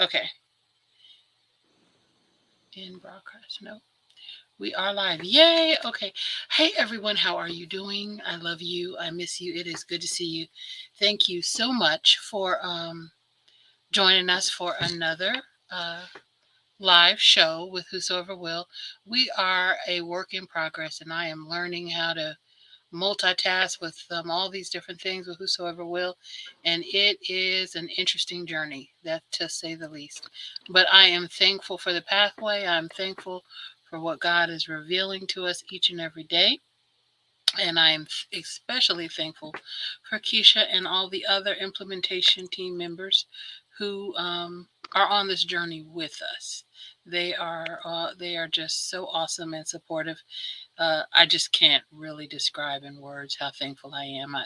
Okay. In broadcast. No. We are live. Yay. Okay. Hey, everyone. How are you doing? I love you. I miss you. It is good to see you. Thank you so much for joining us for another live show with Whosoever Will. We are a work in progress, and I am learning how to multitask with all these different things with Whosoever Will. And it is an interesting journey, that to say the least. But I am thankful for the pathway. I'm thankful for what God is revealing to us each and every day. And I am especially thankful for Kiesha and all the other implementation team members who are on this journey with us. They are just so awesome and supportive. I just can't really describe in words how thankful I am.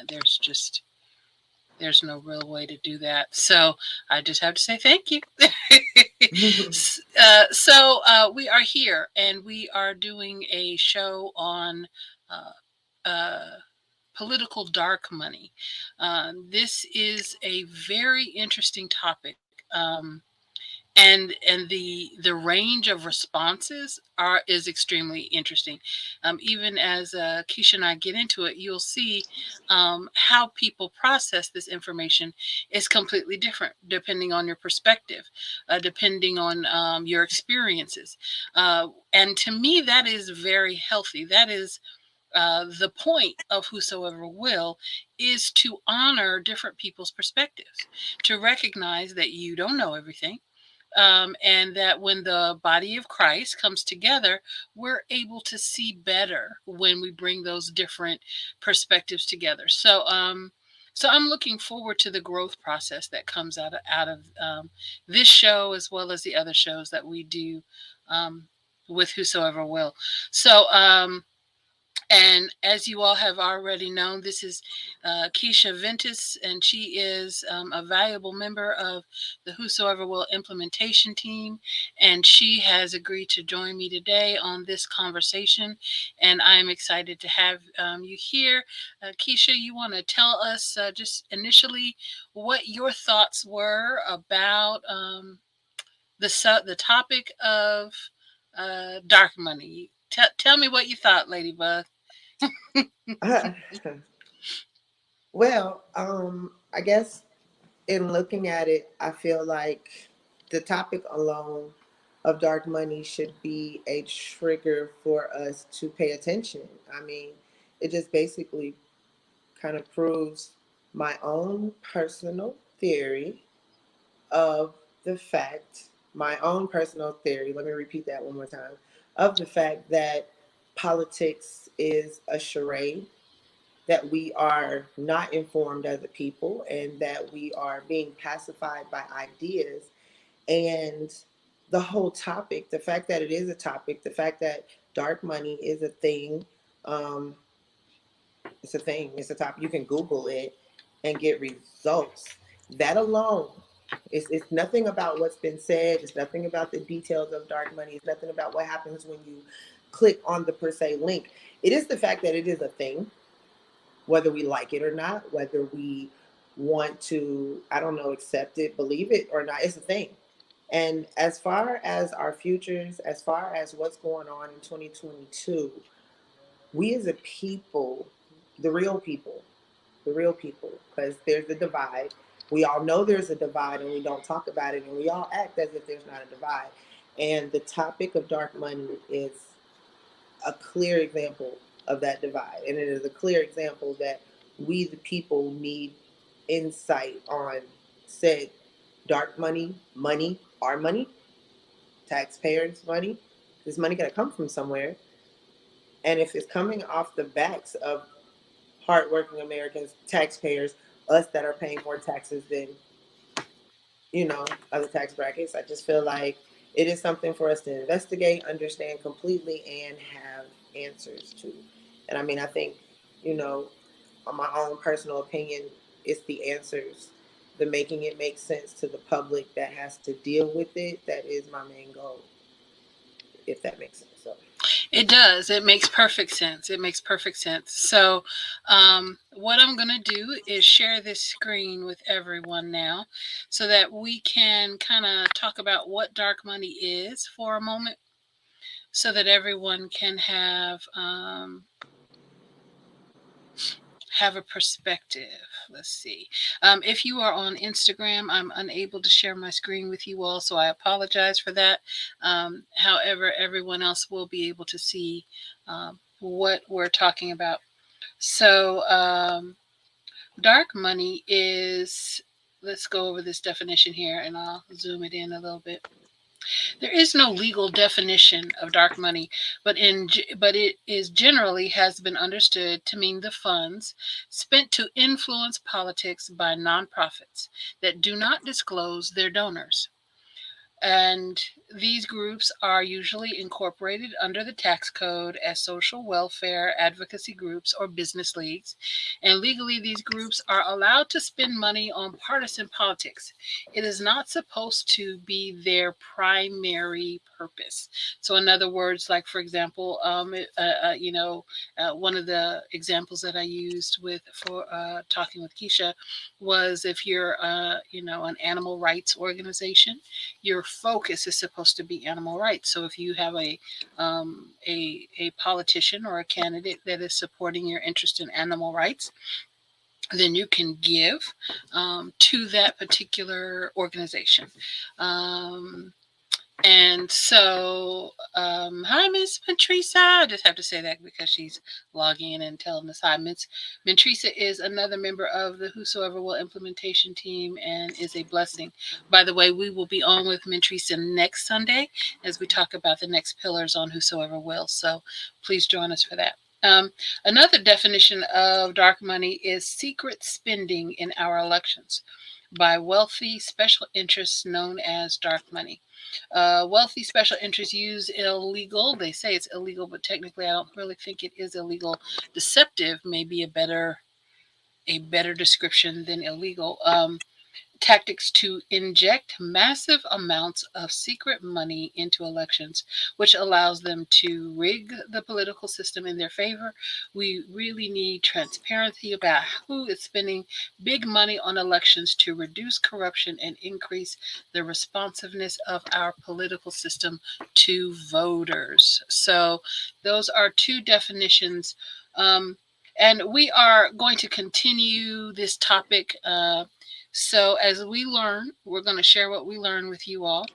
There's no real way to do that. So I just have to say thank you. We are here and we are doing a show on uh, political dark money. This is a very interesting topic. And the range of responses are is extremely interesting. Even as Keisha and I get into it, you'll see how people process this information is completely different depending on your perspective, depending on your experiences. And to me, that is very healthy. That is the point of Whosoever Will is to honor different people's perspectives, to recognize that you don't know everything, and that when the body of Christ comes together, we're able to see better when we bring those different perspectives together. So I'm looking forward to the growth process that comes out of this show as well as the other shows that we do with Whosoever Will. And as you all have already known, this is Kiesha Ventus, and she is a valuable member of the Whosoever Will implementation team. And she has agreed to join me today on this conversation. And I'm excited to have you here. Kiesha, you want to tell us just initially what your thoughts were about the topic of dark money? Tell me what you thought, Ladybug. Well, I guess in looking at it, I feel like the topic alone of dark money should be a trigger for us to pay attention. I mean, it just basically kind of proves my own personal theory of the fact, my own personal theory, let me repeat that one more time, of the fact that politics is a charade, that we are not informed as a people, and that we are being pacified by ideas. And the whole topic, the fact that it is a topic, the fact that dark money is a thing, um, it's a thing, it's a topic. You can Google it and get results. That alone, it's nothing about what's been said. It's nothing about the details of dark money. It's nothing about what happens when you click on the per se link. It is the fact that it is a thing, whether we like it or not, whether we want to, I don't know, accept it, believe it or not, it's a thing. And as far as our futures, as far as what's going on in 2022, we as a people, the real people, the real people, because there's a divide. We all know there's a divide and we don't talk about it, and we all act as if there's not a divide. And the topic of dark money is a clear example of that divide. And it is a clear example that we, the people, need insight on said dark money, our money, taxpayers' money. This money got to come from somewhere. And if it's coming off the backs of hardworking Americans, taxpayers, us that are paying more taxes than, other tax brackets, I just feel like it is something for us to investigate, understand completely, and have answers to. And I mean, I think, you know, on my own personal opinion, it's the answers, the making it make sense to the public that has to deal with it. That is my main goal, if that makes sense. So. It does. It makes perfect sense. It makes perfect sense. So, what I'm going to do is share this screen with everyone now so that we can kind of talk about what dark money is for a moment so that everyone can have a perspective. Let's see. If you are on Instagram, I'm unable to share my screen with you all, so I apologize for that. However, everyone else will be able to see what we're talking about. So, dark money is, let's go over this definition here and I'll zoom it in a little bit. There is no legal definition of dark money, but it is generally has been understood to mean the funds spent to influence politics by nonprofits that do not disclose their donors. And these groups are usually incorporated under the tax code as social welfare advocacy groups or business leagues. And legally, these groups are allowed to spend money on partisan politics. It is not supposed to be their primary purpose. So, in other words, like for example, one of the examples that I used with for talking with Kiesha was if you're, an animal rights organization, your focus is supposed to be animal rights. So if you have a politician or a candidate that is supporting your interest in animal rights, then you can give to that particular organization. Um, and so, hi, Miss Mentrisa. I just have to say that because she's logging in and telling us hi. Miss Mentrisa is another member of the Whosoever Will implementation team and is a blessing. By the way, we will be on with Mentrisa next Sunday as we talk about the next pillars on Whosoever Will. So please join us for that. Another definition of dark money is secret spending in our elections by wealthy special interests known as dark money. Wealthy special interests use illegal. They say it's illegal, but technically, I don't really think it is illegal. Deceptive may be a better description than illegal. Tactics to inject massive amounts of secret money into elections, which allows them to rig the political system in their favor. We really need transparency about who is spending big money on elections to reduce corruption and increase the responsiveness of our political system to voters. So, those are two definitions. Um, and we are going to continue this topic. So as we learn, we're going to share what we learn with you all.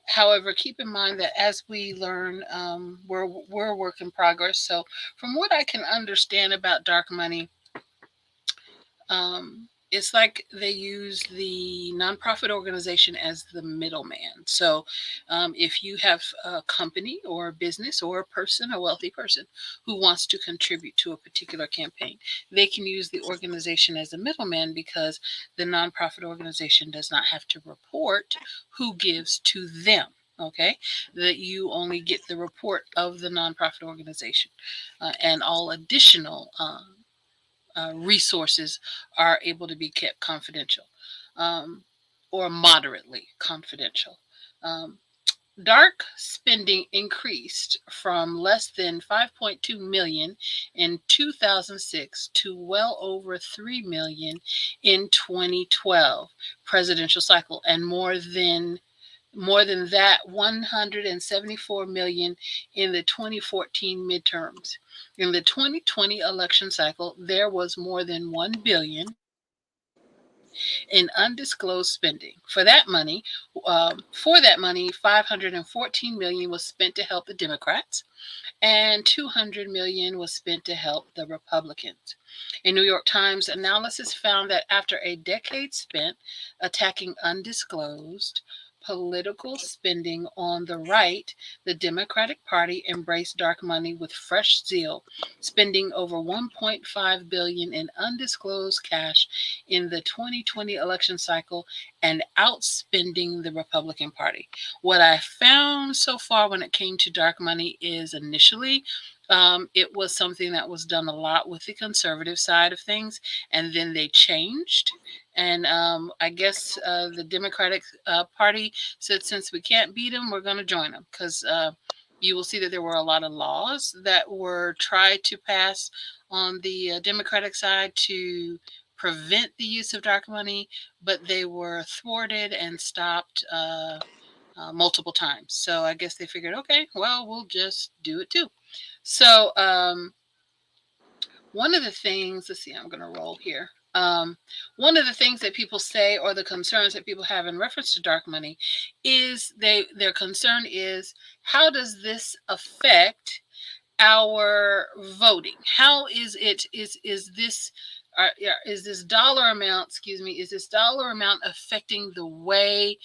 However, keep in mind that as we learn, we're a work in progress. So from what I can understand about dark money, it's like they use the nonprofit organization as the middleman. So, if you have a company or a business or a person, a wealthy person who wants to contribute to a particular campaign, they can use the organization as a middleman because the nonprofit organization does not have to report who gives to them. Okay, that you only get the report of the nonprofit organization, and all additional resources are able to be kept confidential, um, or moderately confidential. Um, Dark spending increased from less than 5.2 million in 2006 to well over 3 million in 2012 presidential cycle, and more than that 174 million in the 2014 midterms. In the 2020 election cycle, there was more than 1 billion in undisclosed spending. For that money, 514 million was spent to help the Democrats and 200 million was spent to help the Republicans. A New York Times analysis found that after a decade spent attacking undisclosed political spending on the right, the Democratic Party embraced dark money with fresh zeal, spending over 1.5 billion in undisclosed cash in the 2020 election cycle and outspending the Republican Party. What I found so far when it came to dark money is initially it was something that was done a lot with the conservative side of things, and then they changed. And I guess the Democratic Party said, since we can't beat them, we're going to join them because You will see that there were a lot of laws that were tried to pass on the Democratic side to prevent the use of dark money, but they were thwarted and stopped multiple times. So I guess they figured, okay, well, we'll just do it too. So one of the things, let's see, I'm going to roll here. One of the things that people say, or the concerns that people have in reference to dark money, is their concern is, how does this affect our voting? How is it is this yeah, is this dollar amount, excuse me, is this dollar amount affecting the way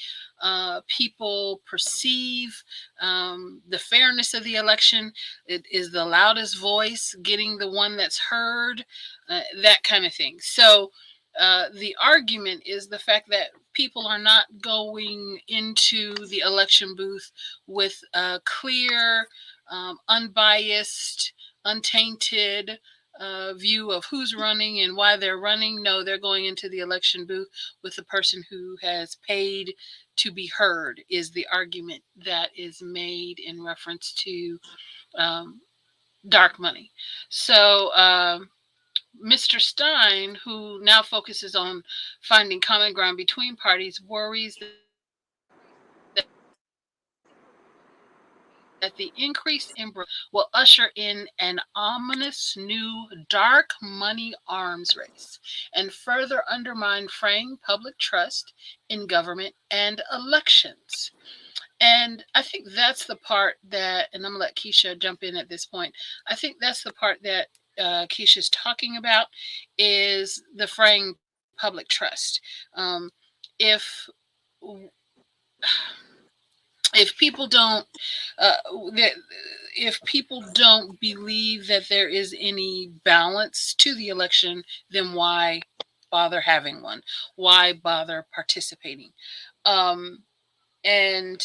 people perceive the fairness of the election? It is the loudest voice getting the one that's heard, that kind of thing. So the argument is the fact that people are not going into the election booth with a clear, unbiased, untainted view of who's running and why they're running. No, they're going into the election booth with the person who has paid to be heard, is the argument that is made in reference to um, dark money. So, Mr. Stein, who now focuses on finding common ground between parties, worries that the increased will usher in an ominous new dark money arms race and further undermine fraying public trust in government and elections. And I think that's the part that, and I'm gonna let Kiesha jump in at this point. I think that's the part that Keisha's talking about, is the fraying public trust. If if people don't uh, that if people don't believe that there is any balance to the election, then why bother having one? Why bother participating? Um, and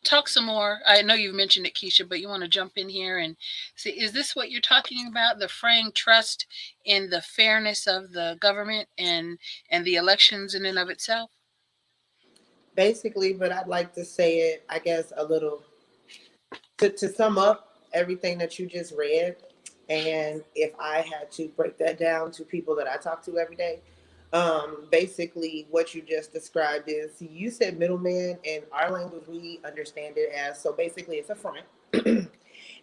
talk some more. I know you've mentioned it, Keisha, but you want to jump in here and see, is this what you're talking about? The fraying trust in the fairness of the government and the elections in and of itself? Basically, but I'd like to say it, I guess, a little to sum up everything that you just read. And if I had to break that down to people that I talk to every day, basically what you just described is, you said middleman. In our language, we understand it as, so basically it's a front.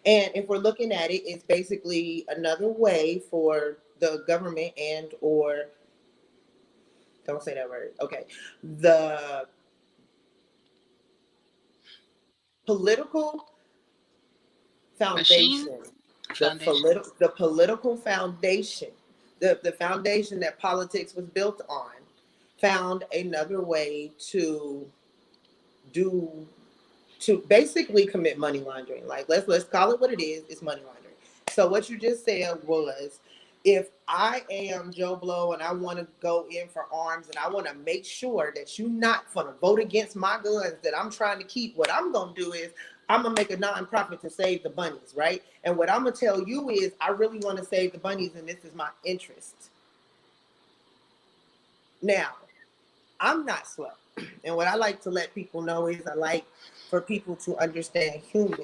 And if we're looking at it, it's basically another way for the government and or, don't say that word, okay, the political Machine? foundation, Foundation. the political foundation, the foundation that politics was built on, found another way do to basically commit money laundering. Like, let's call it what it is. It's money laundering. So what you just said was, if I am Joe Blow and I want to go in for arms and I want to make sure that you're not going to vote against my guns that I'm trying to keep, what I'm going to do is I'm going to make a nonprofit to save the bunnies, right? And what I'm going to tell you is, I really want to save the bunnies and this is my interest. Now, I'm not slow. And what I like to let people know is, I like for people to understand humans.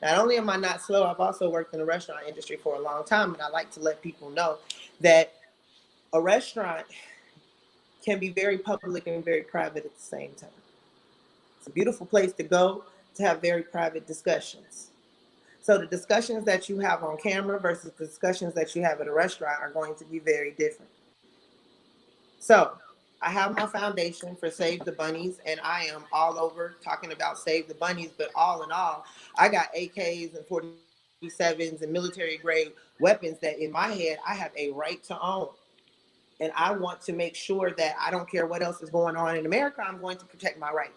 Not only am I not slow, I've also worked in the restaurant industry for a long time. And I like to let people know that a restaurant can be very public and very private at the same time. It's a beautiful place to go to have very private discussions. So the discussions that you have on camera versus the discussions that you have at a restaurant are going to be very different. So I have my foundation for Save the Bunnies, and I am all over talking about Save the Bunnies. But all in all, I got AKs and 47s and military grade weapons that in my head I have a right to own. And I want to make sure that I don't care what else is going on in America, I'm going to protect my right.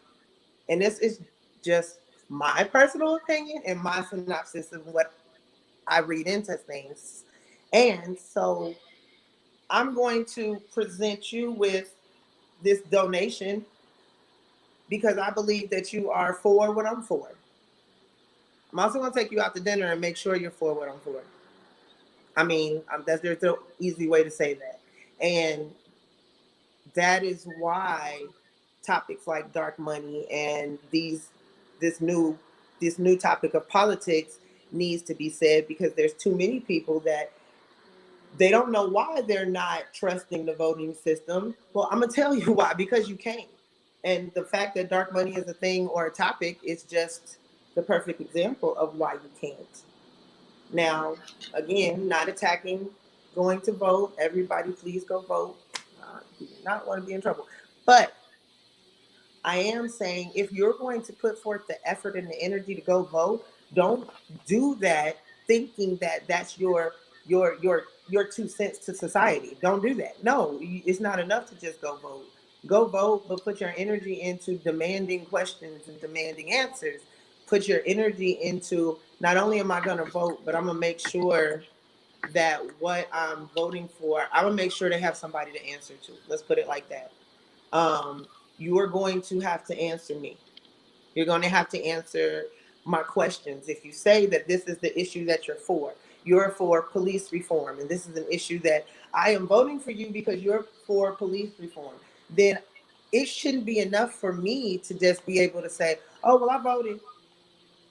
And this is just my personal opinion and my synopsis of what I read into things. And so I'm going to present you with this donation because I believe that you are for what I'm for. I'm also going to take you out to dinner and make sure you're for what I'm for. I mean, there's no easy way to say that. And that is why topics like dark money and this new this new topic of politics needs to be said, because there's too many people that they don't know why they're not trusting the voting system. Well, I'm gonna tell you why, because you can't. And the fact that dark money is a thing or a topic is just the perfect example of why you can't. Now, again, not attacking going to vote. Everybody, please go vote. You do not want to be in trouble. But I am saying, if you're going to put forth the effort and the energy to go vote, don't do that thinking that that's your 2 cents to society. Don't do that. No, it's not enough to just go vote. Go vote, but put your energy into demanding questions and demanding answers. Put your energy into, not only am I going to vote, but I'm going to make sure that what I'm voting for, I'm going to make sure they have somebody to answer to. Let's put it like that. um, you are going to have to answer me. You're going to have to answer my questions. If you say that this is the issue that you're for police reform, and this is an issue that I am voting for you because you're for police reform, then it shouldn't be enough for me to just be able to say, oh, well, I voted.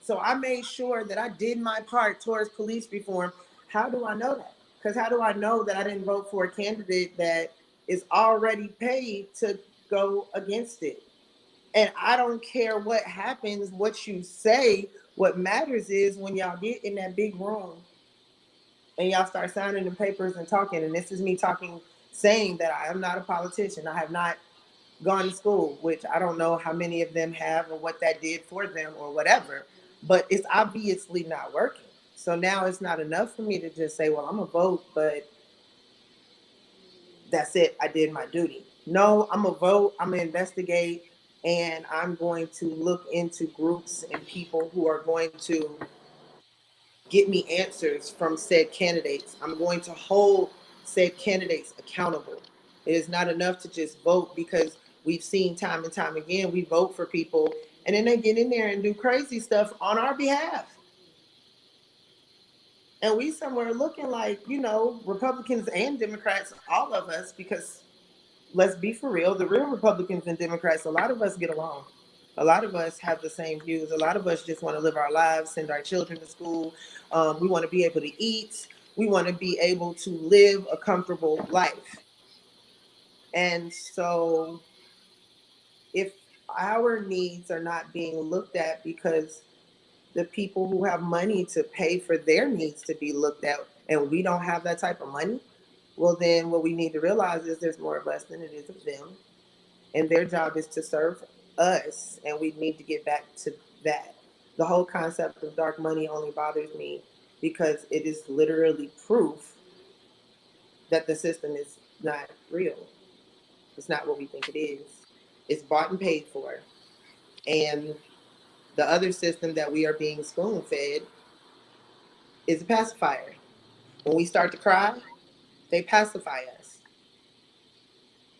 So I made sure that I did my part towards police reform. How do I know that? Because how do I know that I didn't vote for a candidate that is already paid to go against it? And I don't care what happens, what you say. What matters is when y'all get in that big room and y'all start signing the papers and talking. And this is me talking, saying that I am not a politician. I have not gone to school, which I don't know how many of them have or what that did for them or whatever, but it's obviously not working. So now it's not enough for me to just say, well, I'm going to vote, but that's it. I did my duty. No, I'm going to vote, I'm going to investigate, and I'm going to look into groups and people who are going to get me answers from said candidates. I'm going to hold said candidates accountable. It is not enough to just vote, because we've seen time and time again, we vote for people and then they get in there and do crazy stuff on our behalf. And we somewhere looking like, Republicans and Democrats, all of us, because let's be for real, the real Republicans and Democrats, a lot of us get along. A lot of us have the same views. A lot of us just want to live our lives, send our children to school. We want to be able to eat. We want to be able to live a comfortable life. And so, if our needs are not being looked at because the people who have money to pay for their needs to be looked at, and we don't have that type of money, well, then what we need to realize is there's more of us than it is of them, and their job is to serve us, and we need to get back to that. The whole concept of dark money only bothers me because it is literally proof that the system is not real. It's not what we think it is. It's bought and paid for. And the other system that we are being spoon fed is a pacifier. When we start to cry, they pacify us.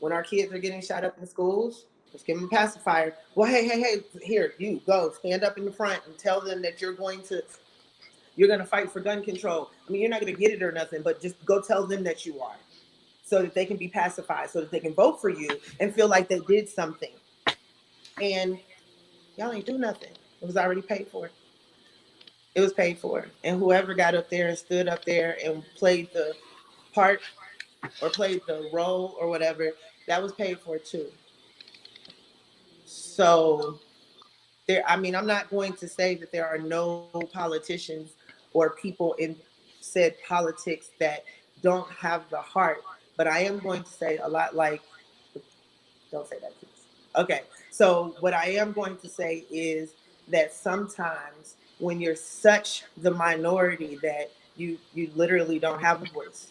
When our kids are getting shot up in schools, let's give them a pacifier. Well, hey, here, you go, stand up in the front and tell them that you're going to fight for gun control. I mean, you're not going to get it or nothing, but just go tell them that you are, so that they can be pacified, so that they can vote for you and feel like they did something. And y'all ain't do nothing. It was already paid for. It was paid for. And whoever got up there and stood up there and played the part or played the role or whatever, that was paid for too. So there, I mean, I'm not going to say that there are no politicians or people in said politics that don't have the heart, but I am going to say a lot like, don't say that, please. Okay, so what I am going to say is that sometimes when you're such the minority that you literally don't have a voice,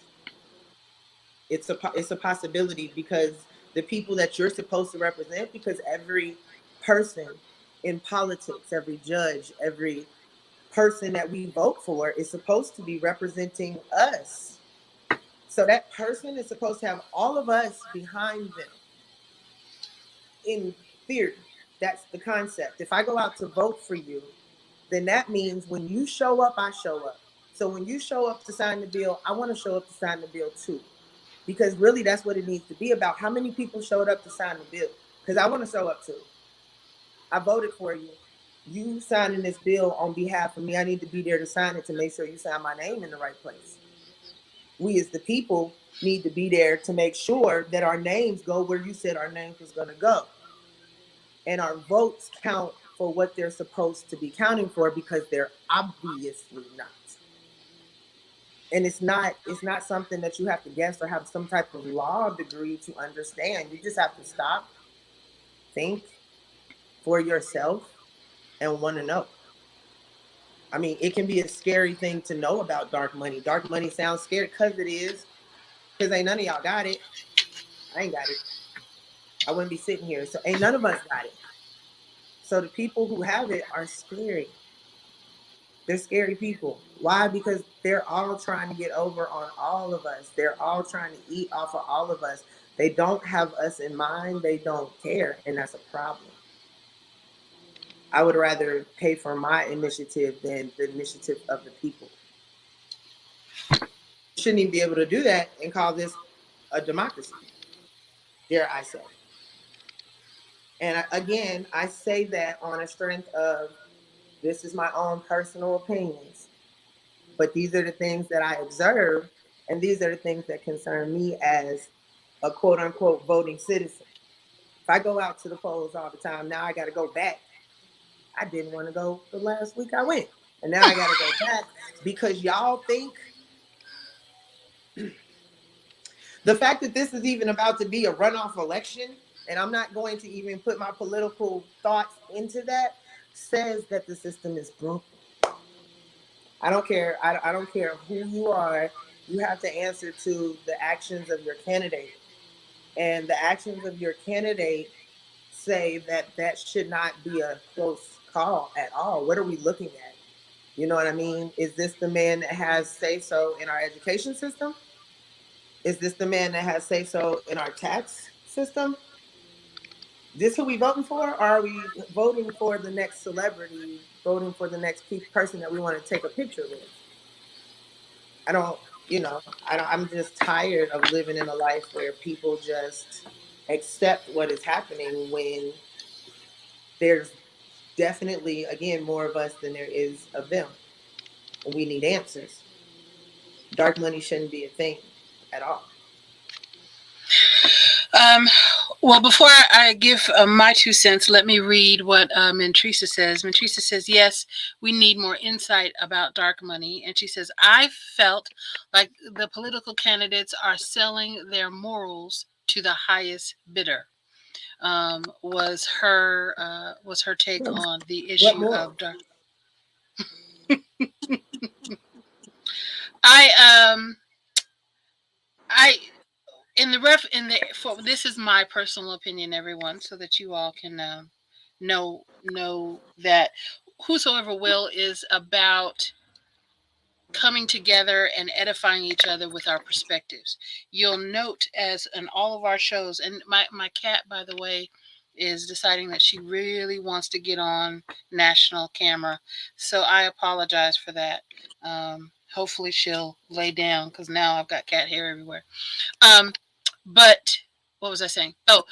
it's a possibility, because the people that you're supposed to represent, because every person in politics, every judge, every person that we vote for is supposed to be representing us. So that person is supposed to have all of us behind them. In theory, that's the concept. If I go out to vote for you, then that means when you show up, I show up. So when you show up to sign the bill, I want to show up to sign the bill too. Because really, that's what it needs to be about. How many people showed up to sign the bill? Because I want to show up too. I voted for you. You signing this bill on behalf of me. I need to be there to sign it to make sure you sign my name in the right place. We as the people need to be there to make sure that our names go where you said our names was going to go, and our votes count for what they're supposed to be counting for, because they're obviously not. And it's not something that you have to guess or have some type of law degree to understand. You just have to stop, think for yourself, and want to know. I mean, it can be a scary thing to know about dark money. Dark money sounds scary because it is, because ain't none of y'all got it. I ain't got it. I wouldn't be sitting here. So ain't none of us got it. So the people who have it are scary. They're scary people. Why? Because they're all trying to get over on all of us. They're all trying to eat off of all of us. They don't have us in mind. They don't care. And that's a problem. I would rather pay for my initiative than the initiative of the people. Shouldn't even be able to do that and call this a democracy, dare I say. And again, I say that on a strength of, this is my own personal opinions, but these are the things that I observe, and these are the things that concern me as a quote unquote voting citizen. If I go out to the polls all the time, now I got to go back. I didn't want to go the last week I went, and now I got to go back because y'all think the fact that this is even about to be a runoff election, and I'm not going to even put my political thoughts into that, says that the system is broken. I don't care. I don't care who you are. You have to answer to the actions of your candidate. And the actions of your candidate say that that should not be a close call at all. What are we looking at? You know what I mean? Is this the man that has say so in our education system? Is this the man that has say so in our tax system? This who we voting for? Or are we voting for the next celebrity, voting for the next person that we want to take a picture with? I don't, I'm just tired of living in a life where people just accept what is happening when there's definitely, again, more of us than there is of them. We need answers. Dark money shouldn't be a thing at all. Um, well, before I give my 2 cents, let me read what Mentrisa says. Mentrisa says, yes, we need more insight about dark money. And she says, I felt like the political candidates are selling their morals to the highest bidder. Was her take on the What issue of morals? dark. I I in the ref in the for this is my personal opinion, everyone, so that you all can know that whosoever will is about coming together and edifying each other with our perspectives. You'll note as in all of our shows, and my cat, by the way, is deciding that she really wants to get on national camera. So I apologize for that. Hopefully she'll lay down because now I've got cat hair everywhere. Um, but what was I saying? Oh,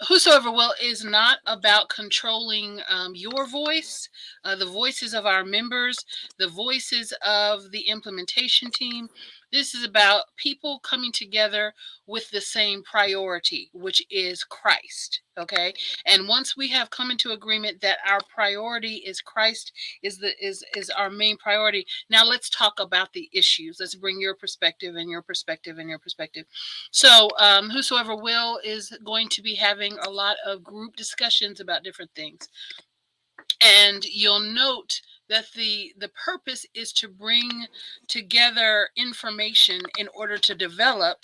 whosoever will is not about controlling your voice, the voices of our members, the voices of the implementation team. This is about people coming together with the same priority, which is Christ. Okay, and once we have come into agreement that our priority is Christ, is our main priority. Now let's talk about the issues. Let's bring your perspective and your perspective and your perspective. So, whosoever will is going to be having a lot of group discussions about different things. And you'll note that the purpose is to bring together information in order to develop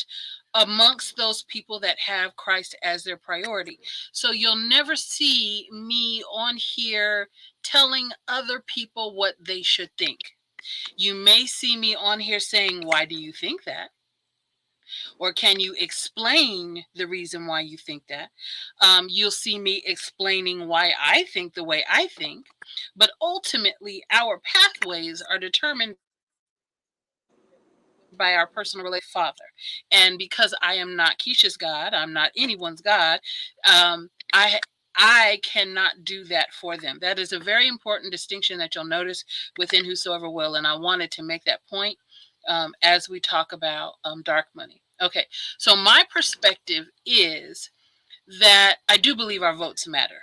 amongst those people that have Christ as their priority. So you'll never see me on here telling other people what they should think. You may see me on here saying, why do you think that? Or can you explain the reason why you think that? You'll see me explaining why I think the way I think. But ultimately, our pathways are determined by our personal relationship with the Father. And because I am not Keisha's God, I'm not anyone's God. I I cannot do that for them. That is a very important distinction that you'll notice within Whosoever Will. And I wanted to make that point as we talk about dark money. Okay, so my perspective is that I do believe our votes matter.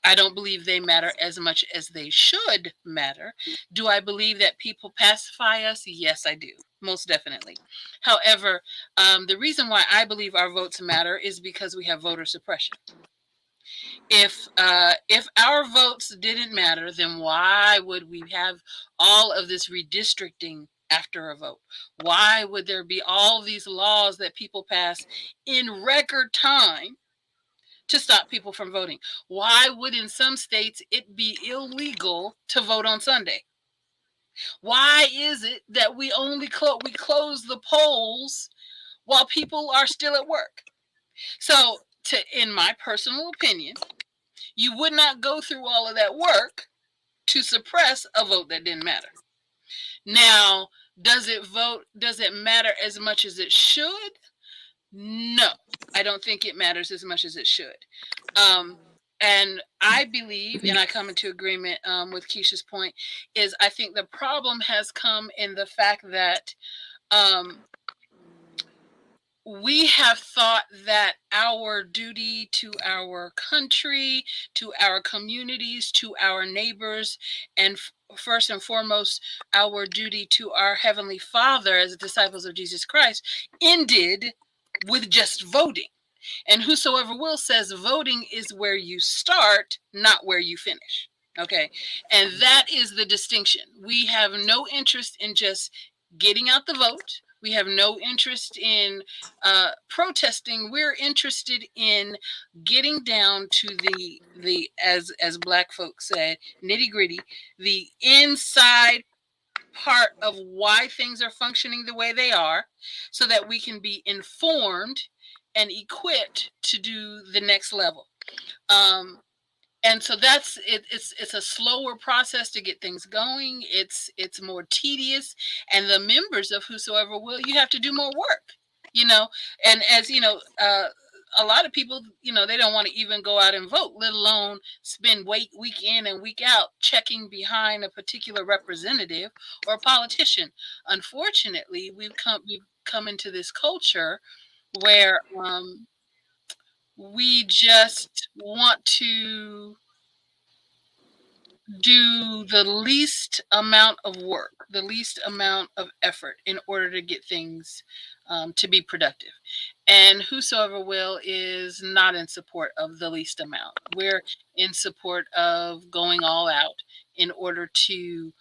I don't believe they matter as much as they should matter. Do I believe that people pacify us? Yes, I do. Most definitely. However, the reason why I believe our votes matter is because we have voter suppression. If our votes didn't matter, then why would we have all of this redistricting after a vote? Why would there be all these laws that people pass in record time to stop people from voting? Why would in some states it be illegal to vote on Sunday? Why is it that we close the polls while people are still at work? So, in my personal opinion, you would not go through all of that work to suppress a vote that didn't matter. Now, does it matter as much as it should? No, I don't think it matters as much as it should. Um, and I believe, and I come into agreement with Kiesha's point, is I think the problem has come in the fact that um, we have thought that our duty to our country, to our communities, to our neighbors, and first and foremost, our duty to our Heavenly Father as disciples of Jesus Christ ended with just voting. And Whosoever Will says voting is where you start, not where you finish. Okay. And that is the distinction. We have no interest in just getting out the vote. We have no interest in protesting. We're interested in getting down to the as black folks said, nitty gritty, the inside part of why things are functioning the way they are, so that we can be informed and equipped to do the next level. Um, and so that's it, it's a slower process to get things going. It's more tedious, and the members of Whosoever Will, you have to do more work, you know. And as you know, a lot of people, they don't want to even go out and vote, let alone spend week in and week out checking behind a particular representative or politician. Unfortunately, we've come into this culture where we just want to do the least amount of work, the least amount of effort in order to get things to be productive. And Whosoever Will is not in support of the least amount. We're in support of going all out in order to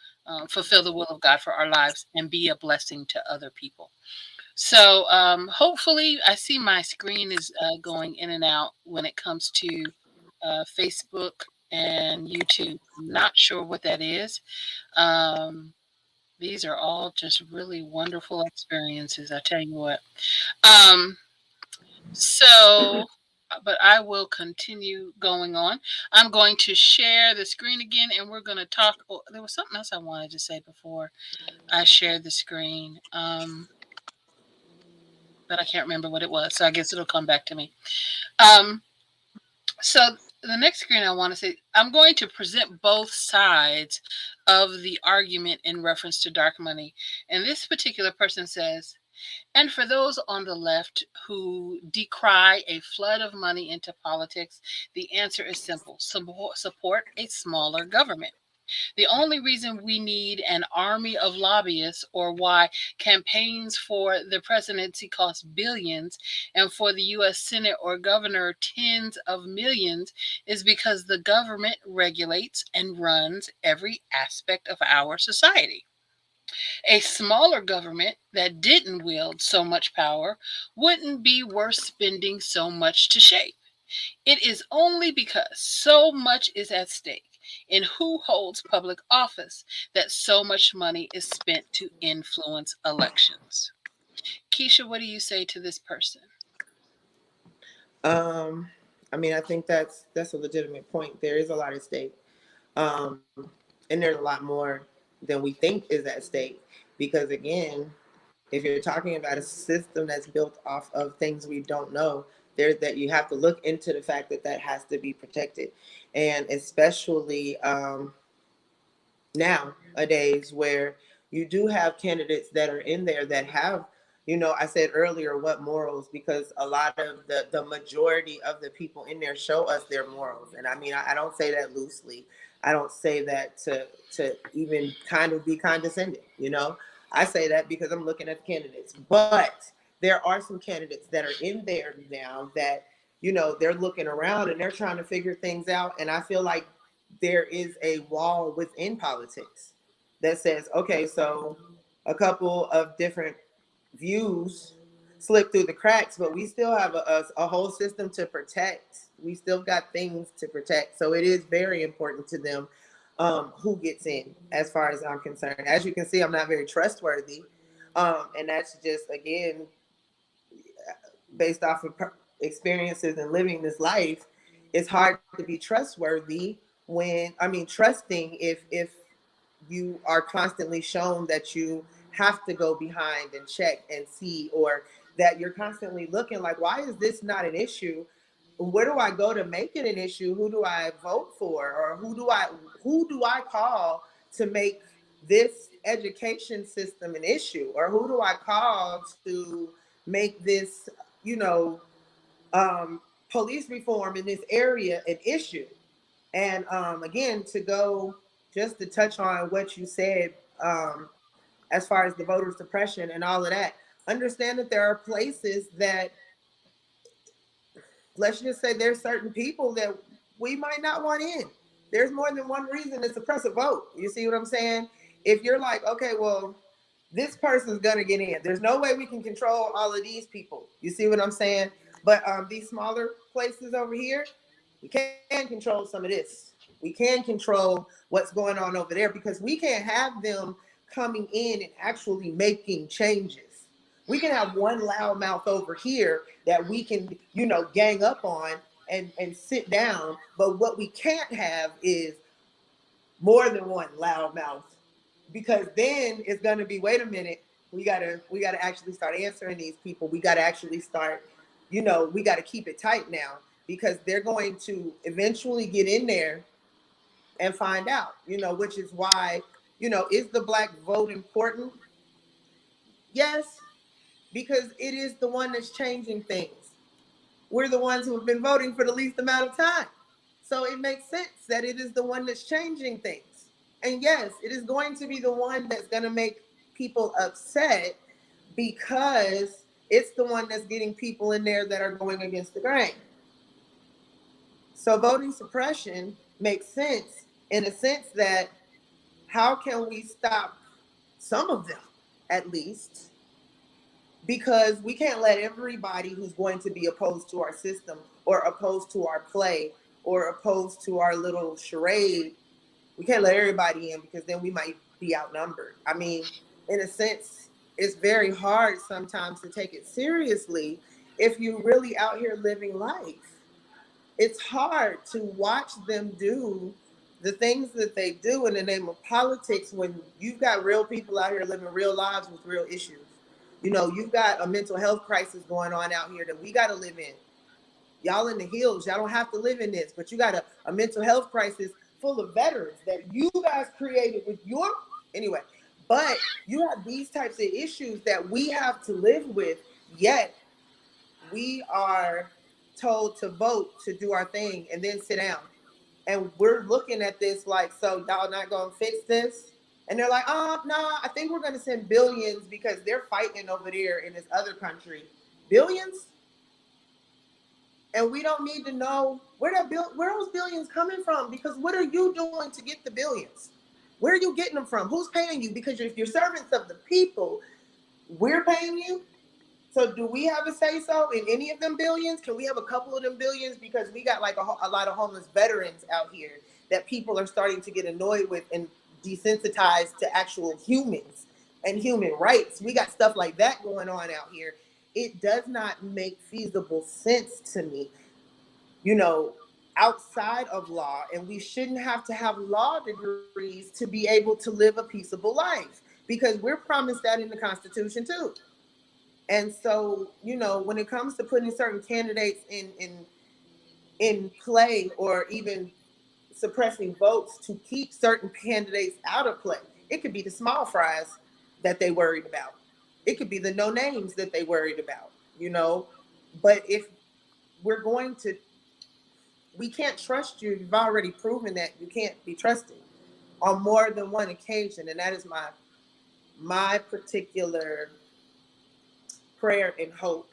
fulfill the will of God for our lives and be a blessing to other people. So hopefully, I see my screen is going in and out when it comes to Facebook and YouTube. I'm not sure what that is. Um, these are all just really wonderful experiences. I tell you what. Um, so, but I will continue going on. I'm going to share the screen again, and we're going to talk. Oh, there was something else I wanted to say before I shared the screen. But I can't remember what it was, so I guess it'll come back to me. Um, so the next screen I want to say, I'm going to present both sides of the argument in reference to dark money. And this particular person says, and for those on the left who decry a flood of money into politics, the answer is simple: support a smaller government. The only reason we need an army of lobbyists, or why campaigns for the presidency cost billions and for the US Senate or governor tens of millions, is because the government regulates and runs every aspect of our society. A smaller government that didn't wield so much power wouldn't be worth spending so much to shape. It is only because so much is at stake in who holds public office that so much money is spent to influence elections. Kiesha, what do you say to this person? Um, I mean, I think that's a legitimate point. There is a lot at stake, um, and there's a lot more than we think is at stake. Because again, if you're talking about a system that's built off of things we don't know, There, that you have to look into the fact that that has to be protected, and especially nowadays where you do have candidates that are in there that have, I said earlier, what morals, because a lot of the majority of the people in there show us their morals. And I mean, I don't say that loosely. I don't say that to even kind of be condescending, I say that because I'm looking at the candidates. But there are some candidates that are in there now that, they're looking around and they're trying to figure things out. And I feel like there is a wall within politics that says, okay, so a couple of different views slip through the cracks, but we still have a whole system to protect. We still got things to protect. So it is very important to them who gets in, as far as I'm concerned. As you can see, I'm not very trustworthy. And that's just, again, based off of experiences and living this life. It's hard to be trustworthy trusting if you are constantly shown that you have to go behind and check and see, or that you're constantly looking like, why is this not an issue? Where do I go to make it an issue? Who do I vote for? Or who do I call to make this education system an issue? Or who do I call to make this, you know, police reform in this area an issue? And again, to go just to touch on what you said, as far as the voter suppression and all of that, understand that there are places that, let's just say, there's certain people that we might not want in. There's more than one reason to suppress a vote. You see what I'm saying? If you're like, okay, well, this person's gonna get in. There's no way we can control all of these people. You see what I'm saying? But these smaller places over here, we can control some of this. We can control what's going on over there, because we can't have them coming in and actually making changes. We can have one loudmouth over here that we can, gang up on and sit down. But what we can't have is more than one loudmouth, because then it's going to be, wait a minute, we gotta actually start answering these people. We gotta actually start, we gotta keep it tight now, because they're going to eventually get in there and find out, which is why, is the black vote important? Yes, because it is the one that's changing things. We're the ones who have been voting for the least amount of time. So it makes sense that it is the one that's changing things. And yes, it is going to be the one that's going to make people upset, because it's the one that's getting people in there that are going against the grain. So voting suppression makes sense in a sense that, how can we stop some of them at least? Because we can't let everybody who's going to be opposed to our system, or opposed to our play, or opposed to our little charade, we can't let everybody in, because then we might be outnumbered. I mean, in a sense, it's very hard sometimes to take it seriously if you're really out here living life. It's hard to watch them do the things that they do in the name of politics, when you've got real people out here living real lives with real issues. You've got a mental health crisis going on out here that we got to live in. Y'all in the hills, y'all don't have to live in this, but you got a mental health crisis full of veterans that you guys created with your, anyway. But you have these types of issues that we have to live with, yet we are told to vote to do our thing and then sit down. And we're looking at this like, so y'all not gonna fix this? And they're like, nah, I think we're gonna send billions because they're fighting over there in this other country. Billions? And we don't need to know where those billions coming from, because what are you doing to get the billions? Where are you getting them from? Who's paying you? Because if you're servants of the people, we're paying you. So do we have a say so in any of them billions? Can we have a couple of them billions? Because we got like a lot of homeless veterans out here that people are starting to get annoyed with and desensitized to actual humans and human rights. We got stuff like that going on out here. It does not make feasible sense to me, you know, outside of law. And we shouldn't have to have law degrees to be able to live a peaceable life, because we're promised that in the Constitution too. And so, when it comes to putting certain candidates in play, or even suppressing votes to keep certain candidates out of play, it could be the small fries that they worried about. It could be the no names that they worried about. But if we're going to, we can't trust you. You've already proven that you can't be trusted on more than one occasion, and that is my particular prayer and hope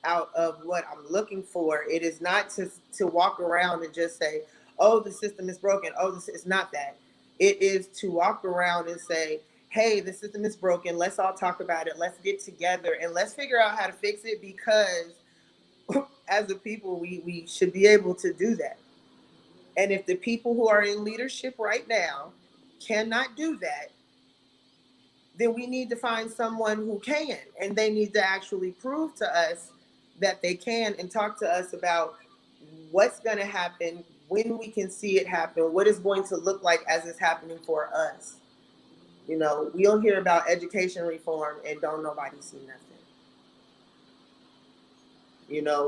out of what I'm looking for. It is not to walk around and just say, "Oh, the system is broken." Oh, this is not that. It is to walk around and say, "Hey, the system is broken. Let's all talk about it. Let's get together and let's figure out how to fix it." Because as a people, we should be able to do that. And if the people who are in leadership right now cannot do that, then we need to find someone who can. And they need to actually prove to us that they can, and talk to us about what's going to happen, when we can see it happen, what it's going to look like as it's happening for us. We'll hear about education reform and don't nobody see nothing.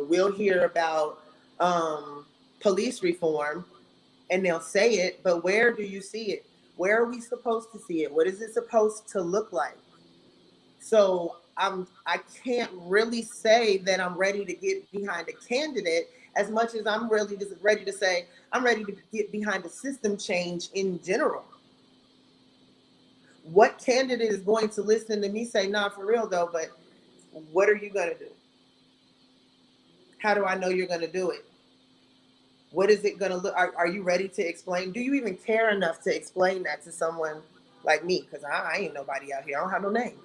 We'll hear about police reform and they'll say it, but where do you see it? Where are we supposed to see it? What is it supposed to look like? So I can't really say that I'm ready to get behind a candidate as much as I'm really just ready to say I'm ready to get behind a system change in general. What candidate is going to listen to me say, "Nah, for real though, but what are you gonna do? How do I know you're gonna do it? What is it gonna look? Are you ready to explain? Do you even care enough to explain that to someone like me? Because I ain't nobody out here. I don't have no name.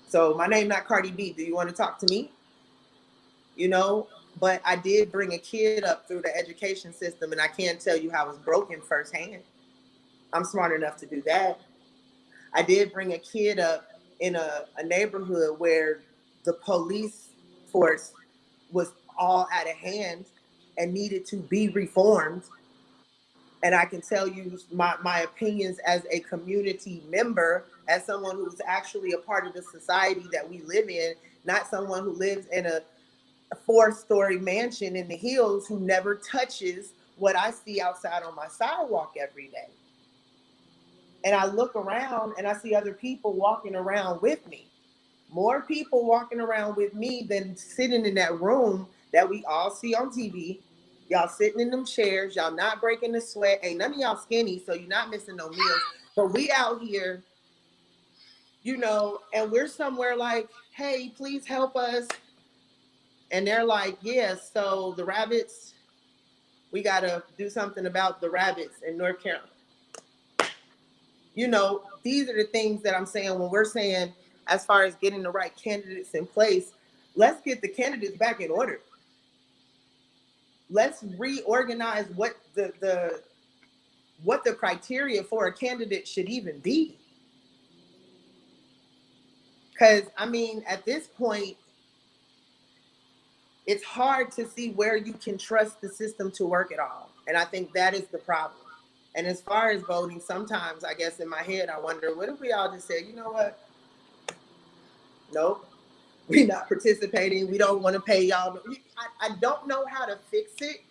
So my name not Cardi B. Do you want to talk to me? you know. But I did bring a kid up through the education system, and I can't tell you how it's broken firsthand. I'm smart enough to do that. I did bring a kid up in a neighborhood where the police force was all out of hand and needed to be reformed. And I can tell you my opinions as a community member, as someone who's actually a part of the society that we live in, not someone who lives in a 4-story mansion in the hills who never touches what I see outside on my sidewalk every day. And I look around and I see other people walking around with me. More people walking around with me than sitting in that room that we all see on TV. Y'all sitting in them chairs, y'all not breaking the sweat. Ain't none of y'all skinny, so you're not missing no meals. But we out here, and we're somewhere like, "Hey, please help us." And they're like, "Yeah, so the rabbits, we got to do something about the rabbits in North Carolina." These are the things that I'm saying when we're saying, as far as getting the right candidates in place, let's get the candidates back in order. Let's reorganize what the criteria for a candidate should even be. Because I mean, at this point, it's hard to see where you can trust the system to work at all. And I think that is the problem. And as far as voting, sometimes I guess in my head, I wonder, what if we all just said, "You know what? Nope, we're not participating. We don't want to pay y'all." I don't know how to fix it.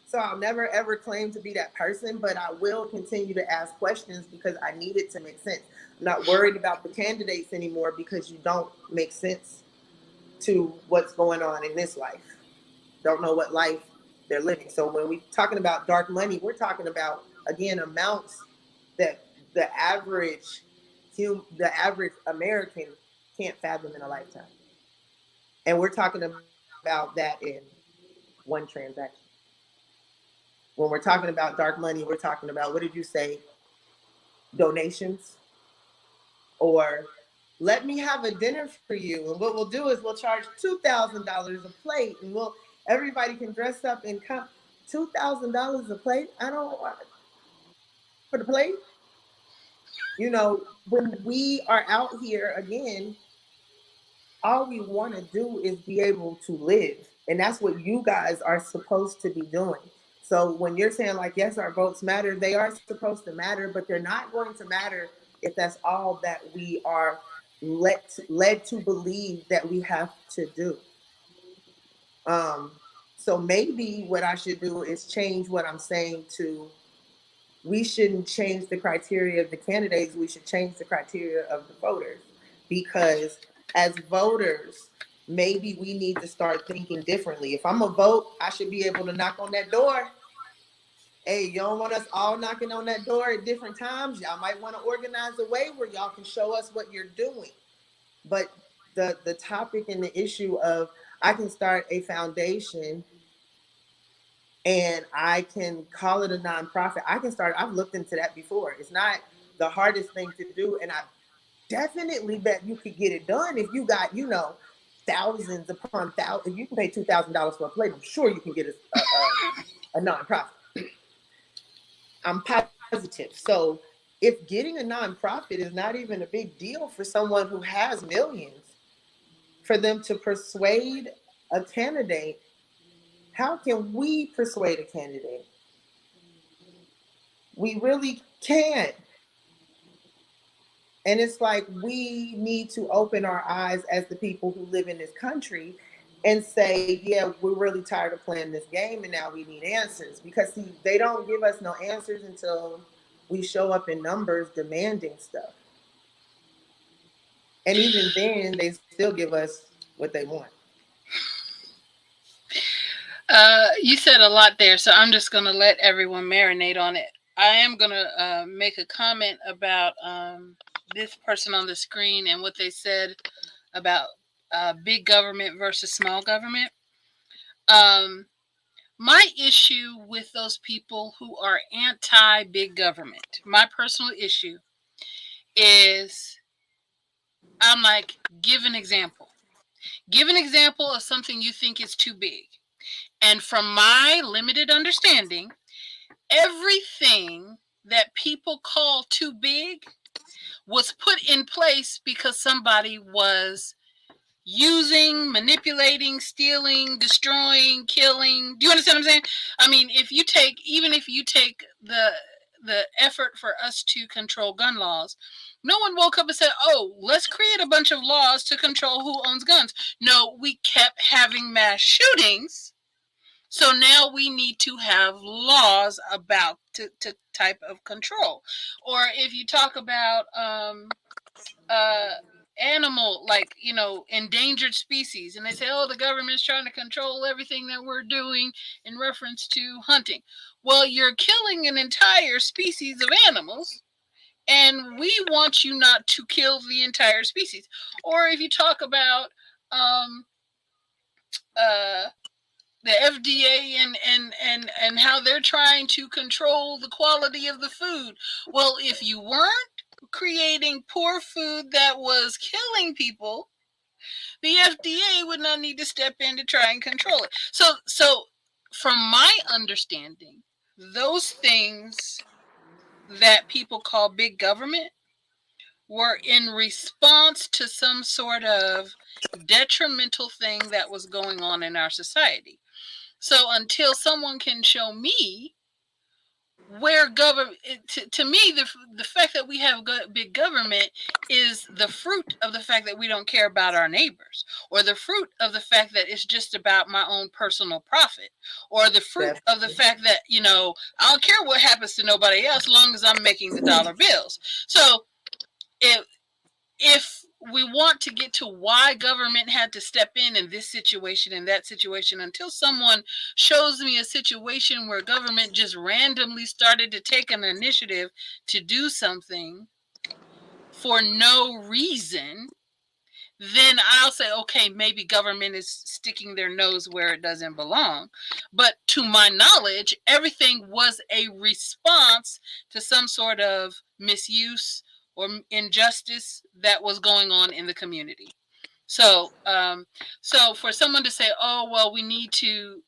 So I'll never ever claim to be that person, but I will continue to ask questions because I need it to make sense. I'm not worried about the candidates anymore because you don't make sense to what's going on in this life. Don't know what life they're living. So when we're talking about dark money, we're talking about, again, amounts that the average American can't fathom in a lifetime. And we're talking about that in one transaction. When we're talking about dark money, we're talking about, what did you say? Donations, or let me have a dinner for you. And what we'll do is we'll charge $2,000 a plate, and everybody can dress up and come. $2,000 a plate? I don't want for the plate. When we are out here again, all we want to do is be able to live. And that's what you guys are supposed to be doing. So when you're saying, like, yes, our votes matter, they are supposed to matter, but they're not going to matter if that's all that we are. led to believe that we have to do. Um, so maybe what I should do is change what I'm saying to, we shouldn't change the criteria of the candidates. We should change the criteria of the voters, because as voters, maybe we need to start thinking differently. If I'm a vote, I should be able to knock on that door. Hey, you don't want us all knocking on that door at different times? Y'all might want to organize a way where y'all can show us what you're doing. But the topic and the issue of, I can start a foundation and I can call it a nonprofit. I can start. I've looked into that before. It's not the hardest thing to do, and I definitely bet you could get it done if you got, thousands upon thousands. If you can pay $2,000 for a plate, I'm sure you can get a nonprofit. I'm positive. So if getting a nonprofit is not even a big deal for someone who has millions, for them to persuade a candidate, how can we persuade a candidate? We really can't. And it's like, we need to open our eyes as the people who live in this country and say, yeah, we're really tired of playing this game and now we need answers. Because, see, they don't give us no answers until we show up in numbers demanding stuff. And even then, they still give us what they want. You said a lot there, so I'm just going to let everyone marinate on it. I am going to make a comment about this person on the screen and what they said about big government versus small government. Um, my issue with those people who are anti big government, my personal issue is, I'm like, give an example. Give an example of something you think is too big. And from my limited understanding, everything that people call too big was put in place because somebody was using, manipulating, stealing, destroying, killing. Do you understand what I'm saying? I mean, if you take the effort for us to control gun laws, no one woke up and said, "Oh, let's create a bunch of laws to control who owns guns." No, we kept having mass shootings, so now we need to have laws about to type of control. Or if you talk about uh, animal, like, endangered species, and they say, oh, the government's trying to control everything that we're doing in reference to hunting. Well, you're killing an entire species of animals, and we want you not to kill the entire species. Or if you talk about um, uh, the FDA and how they're trying to control the quality of the food. Well, if you weren't creating poor food that was killing people, the FDA would not need to step in to try and control it. So from my understanding, those things that people call big government were in response to some sort of detrimental thing that was going on in our society. So until someone can show me where government, to me, the fact that we have big government is the fruit of the fact that we don't care about our neighbors, or the fruit of the fact that it's just about my own personal profit, or the fruit of the Definitely. fact that, I don't care what happens to nobody else, as long as I'm making the dollar bills. So if if we want to get to why government had to step in this situation and that situation, until someone shows me a situation where government just randomly started to take an initiative to do something for no reason, then I'll say, okay, maybe government is sticking their nose where it doesn't belong. But to my knowledge, everything was a response to some sort of misuse or injustice that was going on in the community. So, so for someone to say, "Oh, well, we need to,"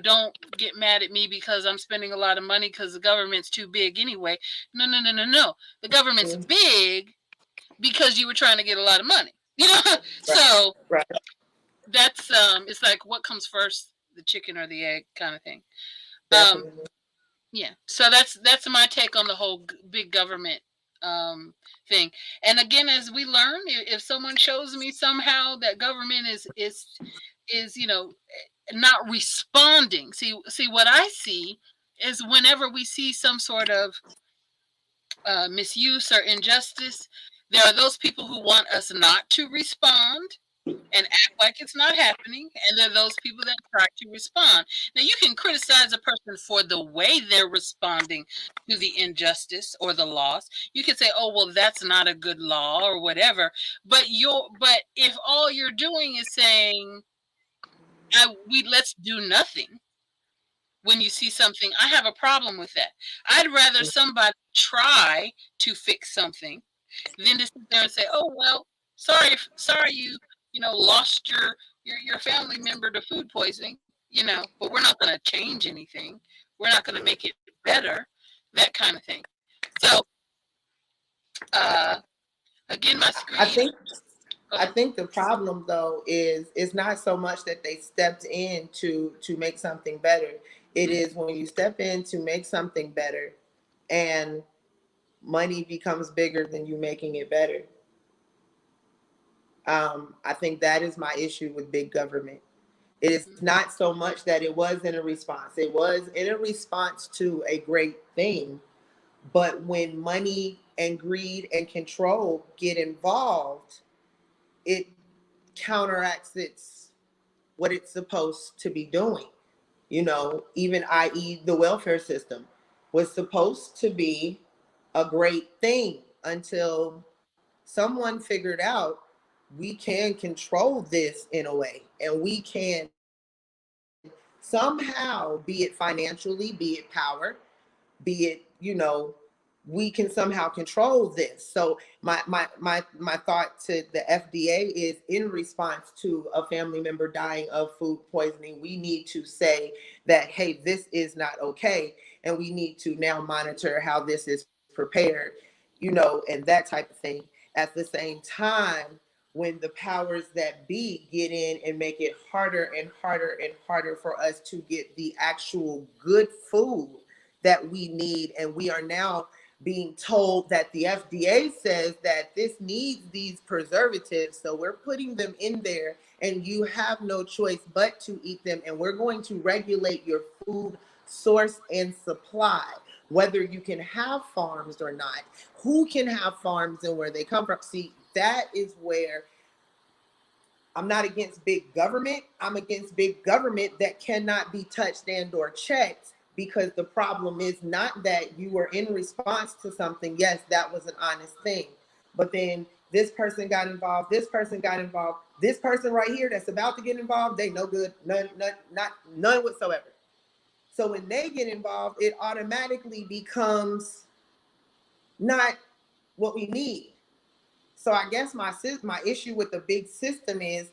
don't get mad at me because I'm spending a lot of money because the government's too big anyway. No, no, no, no, no. The government's Mm, big because you were trying to get a lot of money. right, So right, that's it's like, what comes first, the chicken or the egg kind of thing. Um, definitely. yeah. So that's my take on the whole big government um, thing. And again, as we learn, if someone shows me somehow that government is not responding. See what I see is whenever we see some sort of misuse or injustice, there are those people who want us not to respond and act like it's not happening, and there are those people that try to respond. Now, you can criticize a person for the way they're responding to the injustice or the loss. You can say, "Oh, well, that's not a good law" or whatever. But if all you're doing is saying, we let's do nothing when you see something, I have a problem with that. I'd rather somebody try to fix something than to sit there and say, "Oh well, sorry you lost your family member to food poisoning, but we're not going to change anything. We're not going to make it better." That kind of thing. So, uh, again, my I screen. think Go I ahead. think the problem though is it's not so much that they stepped in to make something better. It is when you step in to make something better and money becomes bigger than you making it better. I think that is my issue with big government. It is not so much that it was in a response. It was in a response to a great thing. But when money and greed and control get involved, it counteracts what it's supposed to be doing. Even i.e. the welfare system was supposed to be a great thing until someone figured out we can control this in a way and we can somehow, be it financially, be it power, be it, we can somehow control this. So my thought to the FDA is in response to a family member dying of food poisoning, we need to say that, hey, this is not okay. And we need to now monitor how this is prepared, and that type of thing. At the same time, when the powers that be get in and make it harder and harder and harder for us to get the actual good food that we need, and we are now being told that the FDA says that this needs these preservatives, so we're putting them in there and you have no choice but to eat them, and we're going to regulate your food source and supply, whether you can have farms or not, who can have farms and where they come from. See, that is where I'm not against big government. I'm against big government that cannot be touched and or checked, because the problem is not that you were in response to something. Yes, that was an honest thing. But then this person got involved, this person got involved, this person right here that's about to get involved, they no good, none whatsoever. So when they get involved, it automatically becomes not what we need. So I guess my issue with the big system is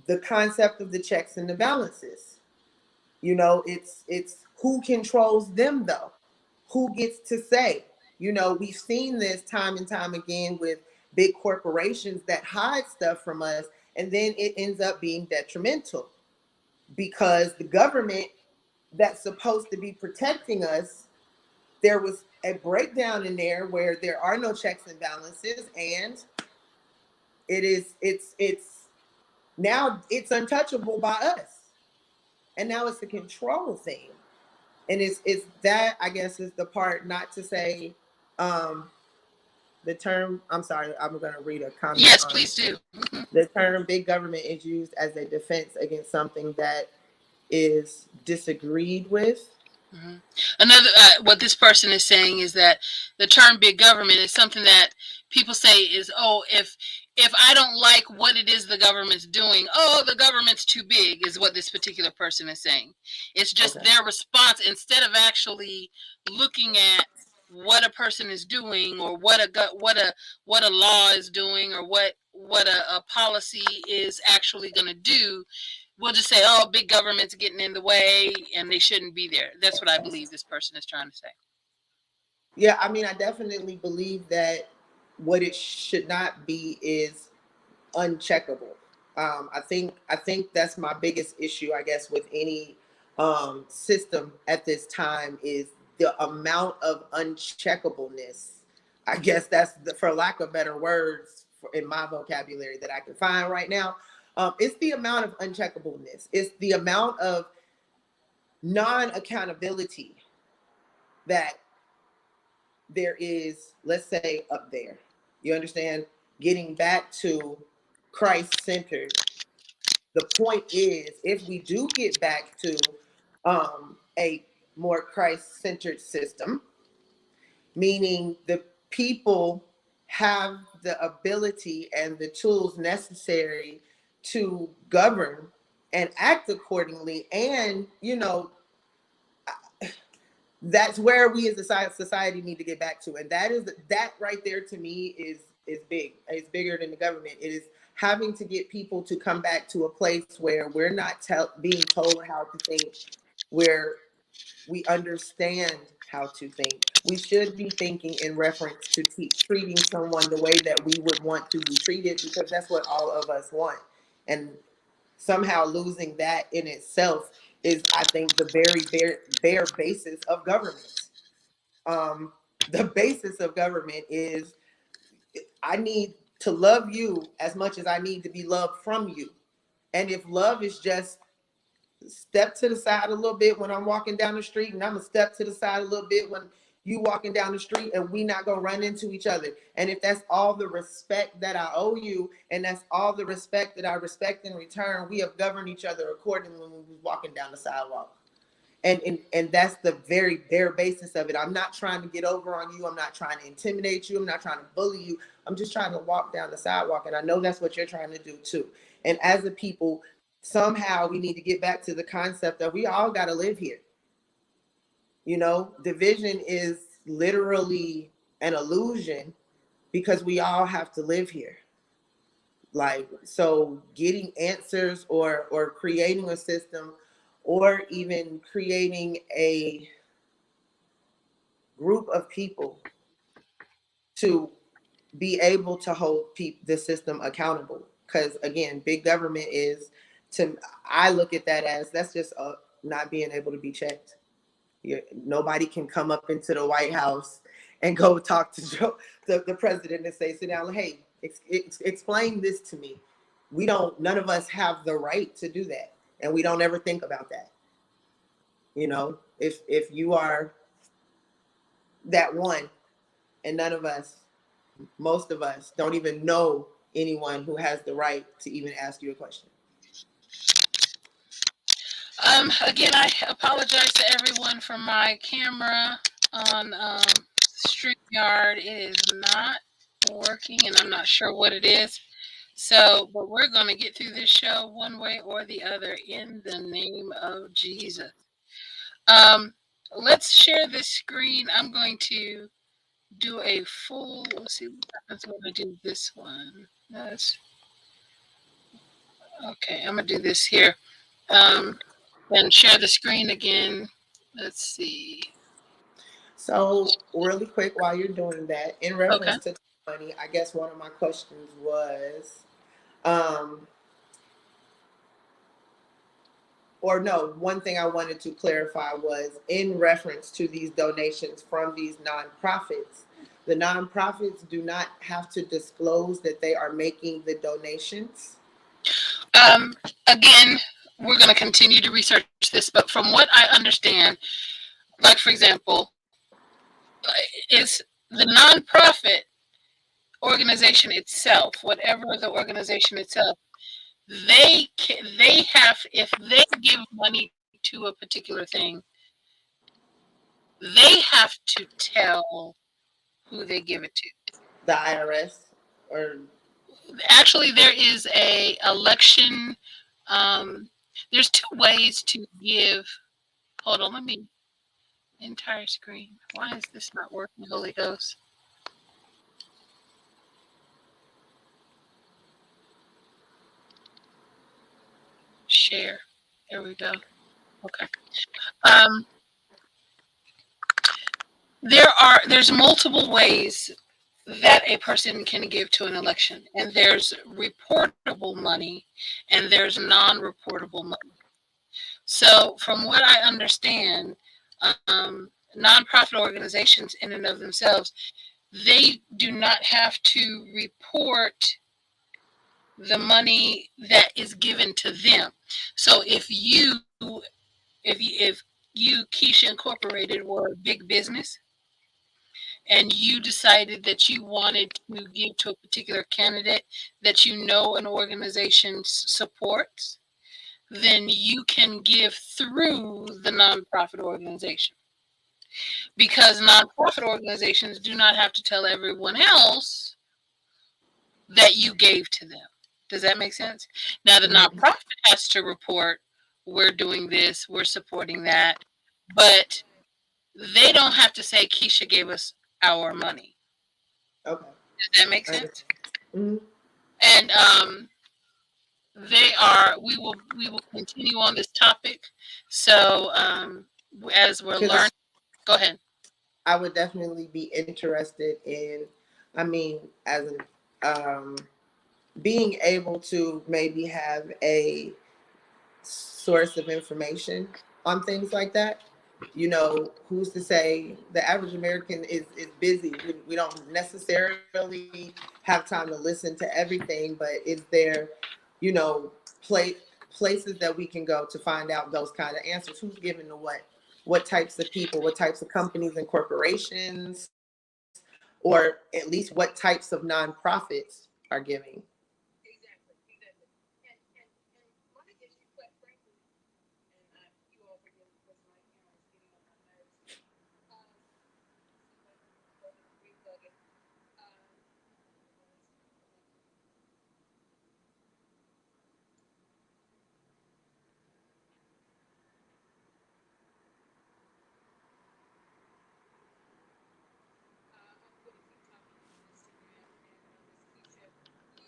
the concept of the checks and the balances. It's who controls them though, who gets to say. We've seen this time and time again with big corporations that hide stuff from us, and then it ends up being detrimental because the government that's supposed to be protecting us, there was a breakdown in there where there are no checks and balances, and it's now it's untouchable by us, and now it's a control thing. And it's that, I guess, is the part, not to say the term, I'm sorry, I'm going to read a comment Yes, on it. please do. The term big government is used as a defense against something that is disagreed with. hmm Another, what this person is saying is that the term "big government" is something that people say is, "Oh, if I don't like what it is the government's doing, oh, the government's too big," is what this particular person is saying. It's just Okay. their response instead of actually looking at what a person is doing, or what a law is doing, or what a policy is actually going to do. We'll just say, "Oh, big government's getting in the way, and they shouldn't be there." That's what I believe this person is trying to say. Yeah, I mean, I definitely believe that what it should not be is uncheckable. I think that's my biggest issue, I guess, with any system at this time is the amount of uncheckableness. I guess that's for lack of better words in my vocabulary that I can find right now. It's the amount of uncheckableness. It's the amount of non accountability that there is, let's say, up there. You understand? Getting back to Christ centered. The point is, if we do get back to a more Christ centered system, meaning the people have the ability and the tools necessary to govern and act accordingly, and that's where we as a society need to get back to. And that right there to me is big. It's bigger than the government. It is having to get people to come back to a place where we're not being told how to think, where we understand how to think. We should be thinking in reference to treating someone the way that we would want to be treated, because that's what all of us want. And somehow losing that in itself is, I think, the very bare basis of government. Um, the basis of government is, I need to love you as much as I need to be loved from you. And if love is just step to the side a little bit when I'm walking down the street, and I'm gonna step to the side a little bit when you walking down the street, and we not gonna run into each other. And if that's all the respect that I owe you, and that's all the respect that I respect in return, we have governed each other accordingly when we was walking down the sidewalk. And that's the very bare basis of it. I'm not trying to get over on you. I'm not trying to intimidate you. I'm not trying to bully you. I'm just trying to walk down the sidewalk. And I know that's what you're trying to do too. And as a people, somehow we need to get back to the concept that we all got to live here. Division is literally an illusion, because we all have to live here. Like, so getting answers, or creating a system, or even creating a group of people to be able to hold the system accountable. Because again, big government is, to I look at that as, that's just not being able to be checked. Nobody can come up into the White House and go talk to the president, and say, sit down, hey, explain this to me. None of us have the right to do that, and we don't ever think about that. If you are that one, and none of us, most of us, don't even know anyone who has the right to even ask you a question. Again, I apologize to everyone for my camera on StreamYard. It is not working, and I'm not sure what it is. So, but we're going to get through this show one way or the other in the name of Jesus. Um, let's share this screen. I'm going to do a full, let's see what happens when I do this one. That's okay. I'm going to do this here. Um, and share the screen again. Let's see. So, really quick, while you're doing that, in Okay. reference to money, I guess one of my questions was, um, or no, one thing I wanted to clarify was in reference to these donations from these nonprofits. The nonprofits do not have to disclose that they are making the donations. Um, again, we're going to continue to research this, but from what I understand, like for example, is the nonprofit organization itself, whatever the organization itself, they have, if they give money to a particular thing, they have to tell who they give it to. The IRS, or Actually, there is a election. Um, there's two ways to give. Hold on, let me entire screen. Why is this not working, Holy Ghost? Share. There we go. Okay. Um, there's multiple ways that a person can give to an election, and there's reportable money and there's non-reportable money. So from what I understand, nonprofit organizations in and of themselves, they do not have to report the money that is given to them. So if you Keisha Incorporated were a big business and you decided that you wanted to give to a particular candidate that you know an organization supports, then you can give through the nonprofit organization, because nonprofit organizations do not have to tell everyone else that you gave to them. Does that make sense? Now, the Mm-hmm. nonprofit has to report, we're doing this, we're supporting that, but they don't have to say Keisha gave us our money. Okay. Does that make I understand. sense? Mm-hmm. And we will continue on this topic. So as we're Because learning, go ahead. I would definitely be interested in, I mean, as an being able to maybe have a source of information on things like that. You know, who's to say the average American is busy? We don't necessarily have time to listen to everything, but is there, you know, play, places that we can go to find out those kind of answers? Who's giving to what types of people, what types of companies and corporations, or at least what types of nonprofits are giving? Exactly, exactly. And my issue, quite frankly, and you all forgive me because my camera is getting on my nerves here. Um, let's see if I can go ahead and replug it. Hold on, it's not connecting. I'm going to keep talking on Instagram, and Miss Keisha,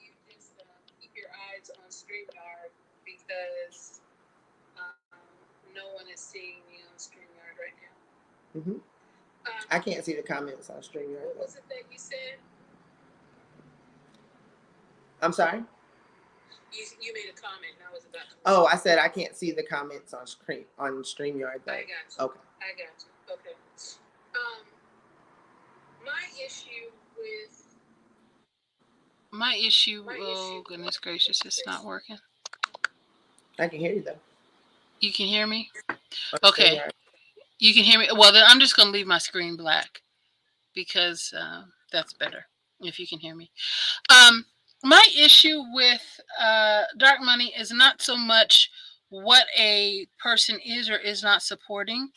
you just keep your eyes on StreamYard, because no one is seeing me on StreamYard right now. Hmm. Um, I can't see the comments on StreamYard what though. was it that you said? I'm sorry. You made a comment, and I was about to Oh, I respond. said I can't see the comments on screen on StreamYard I though. got you. Okay. I got you. Okay. Um, my issue with my issue. Oh goodness gracious, it's not working. I can hear you though You can hear me. on Okay, StreamYard. you can hear me. Well, then I'm just gonna leave my screen black, because that's better if you can hear me. Um, my issue with dark money is not so much what a person is or is not supporting.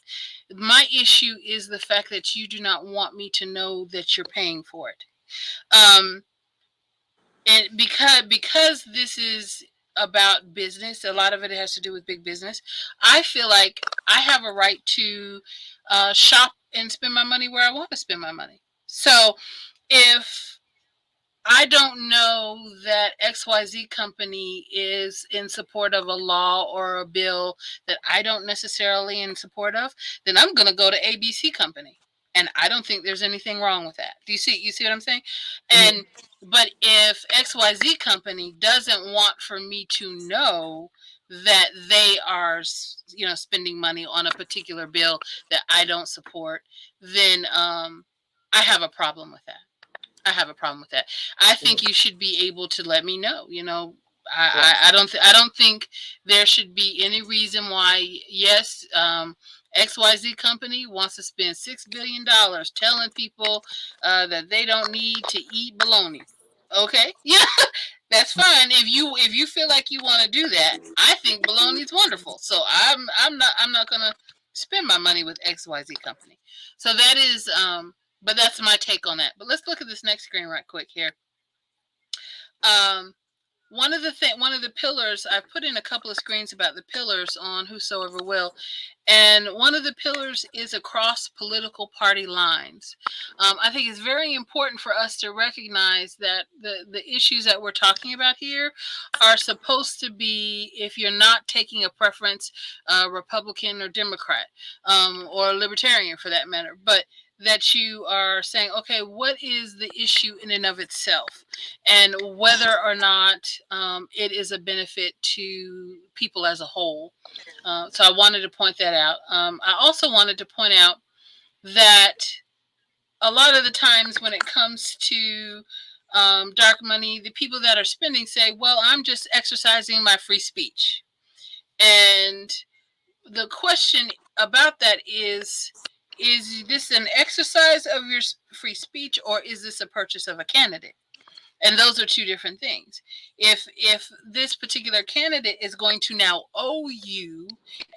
My issue is the fact that you do not want me to know that you're paying for it. Um, and because this is about business, a lot of it has to do with big business. I feel like I have a right to shop and spend my money where I want to spend my money. So if I don't know that XYZ company is in support of a law or a bill that I don't necessarily in support of, then I'm going to go to ABC company. And I don't think there's anything wrong with that. Do you see what I'm saying? Hmm. And but if XYZ company doesn't want for me to know that they are, spending money on a particular bill that I don't support, then I have a problem with that. I have a problem with that. I think Hmm. you should be able to let me know. Right. I don't think there should be any reason why. Yes, XYZ company wants to spend $6 billion telling people that they don't need to eat bologna. Okay, yeah, that's fine. If you feel like you want to do that, I think bologna is wonderful. So I'm not gonna spend my money with XYZ company. So that is but that's my take on that. But let's look at this next screen right quick here. Um, one of the pillars, I've put in a couple of screens about the pillars on Whosoever Will, and one of the pillars is across political party lines. I think it's very important for us to recognize that the issues that we're talking about here are supposed to be, if you're not taking a preference, Republican or Democrat, or Libertarian for that matter, but that you are saying, okay, what is the issue in and of itself, and whether or not it is a benefit to people as a whole. So I wanted to point that out. I also wanted to point out that a lot of the times when it comes to dark money, the people that are spending say, well, I'm just exercising my free speech. And the question about that is this an exercise of your free speech, or is this a purchase of a candidate? And those are two different things. If this particular candidate is going to now owe you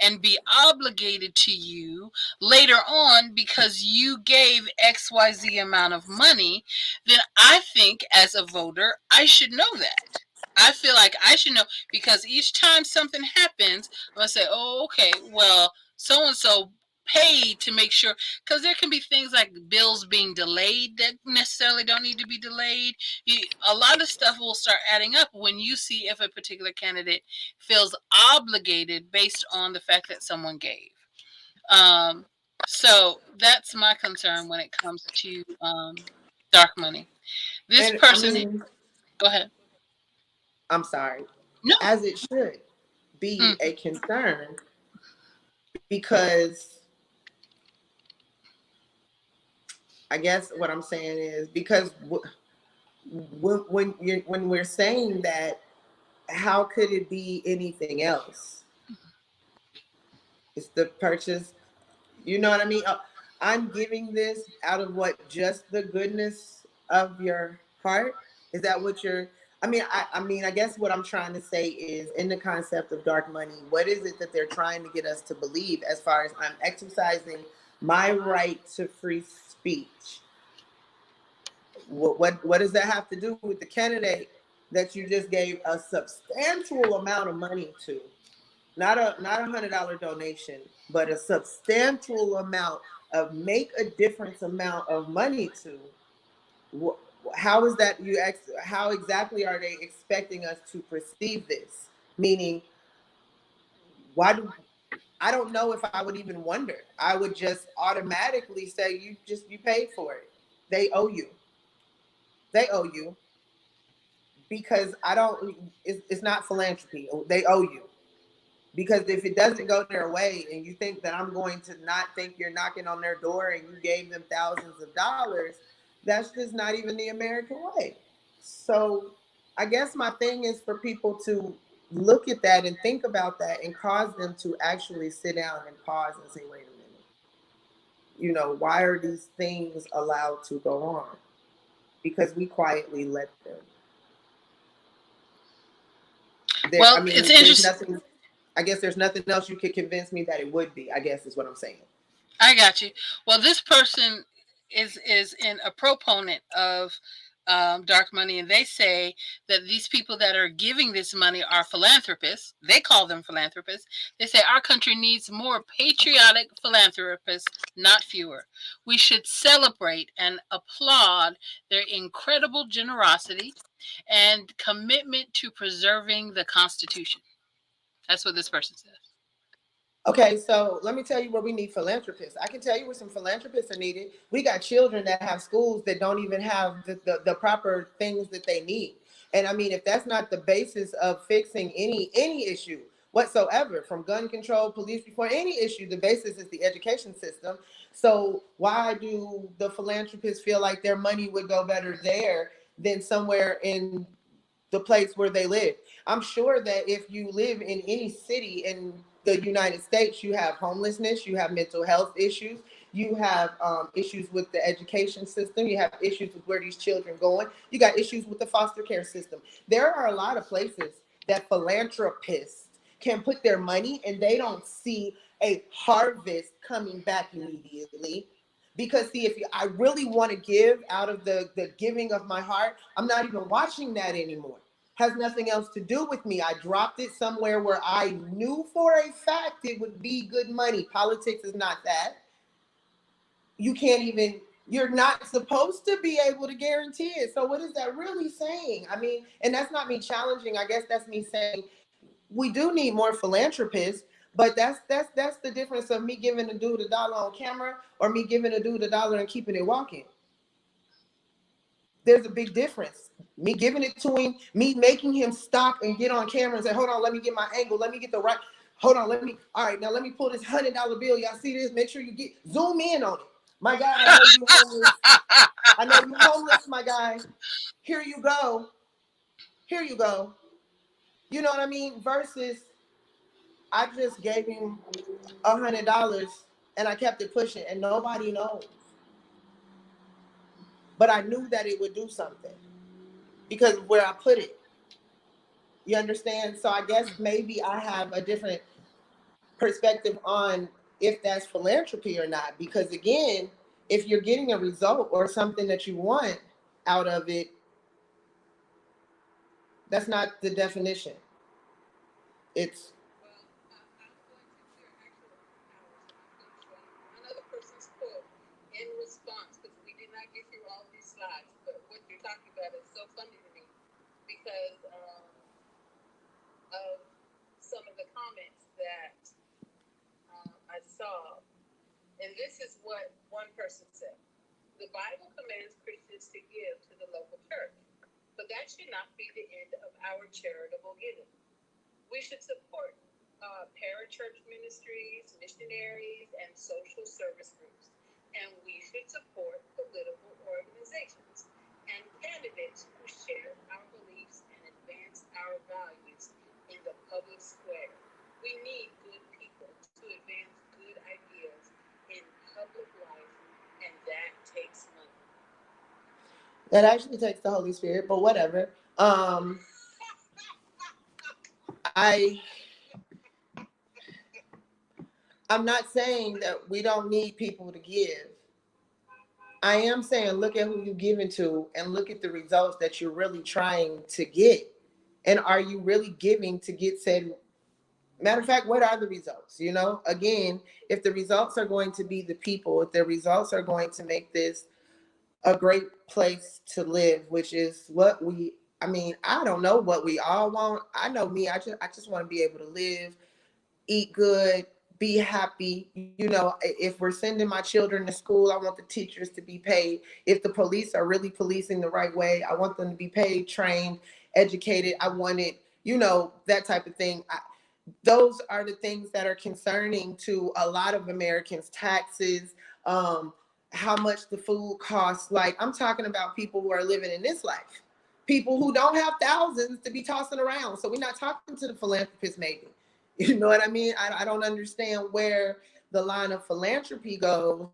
and be obligated to you later on because you gave XYZ amount of money, then I think as a voter I should know that. I feel like I should know, because each time something happens, I'm gonna say, "Oh, okay. Well, so and so paid to make sure," because there can be things like bills being delayed that necessarily don't need to be delayed. A lot of stuff will start adding up when you see if a particular candidate feels obligated based on the fact that someone gave. Um, so that's my concern when it comes to dark money. This And I person, mean, go ahead. I'm sorry, No. as it should be Mm. a concern because I guess what I'm saying is because when we're saying that, how could it be anything else? It's the purchase. You know what I mean? I'm giving this out of what, just the goodness of your heart. Is that what you're? I mean, I guess what I'm trying to say is, in the concept of dark money, what is it that they're trying to get us to believe? As far as I'm exercising my right to free speech, what does that have to do with the candidate that you just gave a substantial amount of money to? Not $100 donation, but a substantial amount of make a difference amount of money to. How is that how exactly are they expecting us to perceive this? Meaning, why do I don't know if I would even wonder. I would just automatically say, you paid for it. They owe you. They owe you because I don't. It's not philanthropy. They owe you. Because if it doesn't go their way and you think that I'm going to not think you're knocking on their door and you gave them thousands of dollars, that's just not even the American way. So I guess my thing is for people to look at that and think about that and cause them to actually sit down and pause and say, wait a minute, why are these things allowed to go on? Because we quietly let them. I Well, it's mean, there's interesting. nothing, I guess there's nothing else you could convince me that it would be, I guess is what I'm saying. I got you. Well, this person is in a proponent of dark money, and they say that these people that are giving this money are philanthropists. They call them philanthropists. They say our country needs more patriotic philanthropists, not fewer. We should celebrate and applaud their incredible generosity and commitment to preserving the Constitution. That's what this person says. Okay, so let me tell you where we need philanthropists. I can tell you where some philanthropists are needed. We got children that have schools that don't even have the proper things that they need. And I mean, if that's not the basis of fixing any issue whatsoever, from gun control, police reform, any issue, the basis is the education system. So why do the philanthropists feel like their money would go better there than somewhere in the place where they live? I'm sure that if you live in any city in the United States, you have homelessness, you have mental health issues, you have issues with the education system, you have issues with where these children going, you got issues with the foster care system. There are a lot of places that philanthropists can put their money and they don't see a harvest coming back immediately. Because see, if I really want to give out of the giving of my heart, I'm not even watching that anymore. Has nothing else to do with me. I dropped it somewhere where I knew for a fact it would be good money. Politics is not that. You can't even, you're not supposed to be able to guarantee it. So what is that really saying? I mean, and that's not me challenging. I guess that's me saying we do need more philanthropists, but that's the difference of me giving a dude $1 on camera or me giving a dude $1 and keeping it walking. There's a big difference. Me giving it to him, me making him stop and get on camera and say, hold on, let me get my angle, let me get the hold on, all right, now let me pull this $100 bill. Y'all see this? Make sure you zoom in on it. My God, I know you homeless. I know you homeless, my guy. Here you go. Here you go. You know what I mean? Versus I just gave him $100 and I kept it pushing and nobody knows. But I knew that it would do something because of where I put it. You understand? So I guess maybe I have a different perspective on if that's philanthropy or not. Because again, if you're getting a result or something that you want out of it, that's not the definition. It's Another person's quote in response, because we did not get through all of these slides, but what you're talking about is so funny to me because of some of the comments that I saw. And this is what one person said. The Bible commands Christians to give to the local church, but that should not be the end of our charitable giving. We should support parachurch ministries, missionaries, and social service groups. And we should support political organizations and candidates who share our beliefs and advance our values in the public square. We need good people to advance good ideas in public life, and that takes money. that actually takes the Holy Spirit, but whatever. I I'm not saying that we don't need people to give. I am saying look at who you're giving to and look at the results that you're really trying to get. And are you really giving to get said? Matter of fact, what are the results? You know, again, if the results are going to be the people, if the results are going to make this a great place to live, which is what we, I mean, I don't know what we all want. I know me, I just want to be able to live, eat good, be happy. You know, if we're sending my children to school, I want the teachers to be paid. If the police are really policing the right way, I want them to be paid, trained, educated. I want it, you know, that type of thing. Those are the things that are concerning to a lot of Americans. Taxes, how much the food costs. Like, I'm talking about people who are living in this life, people who don't have thousands to be tossing around. So we're not talking to the philanthropist, maybe. You know what I mean? I don't understand where the line of philanthropy goes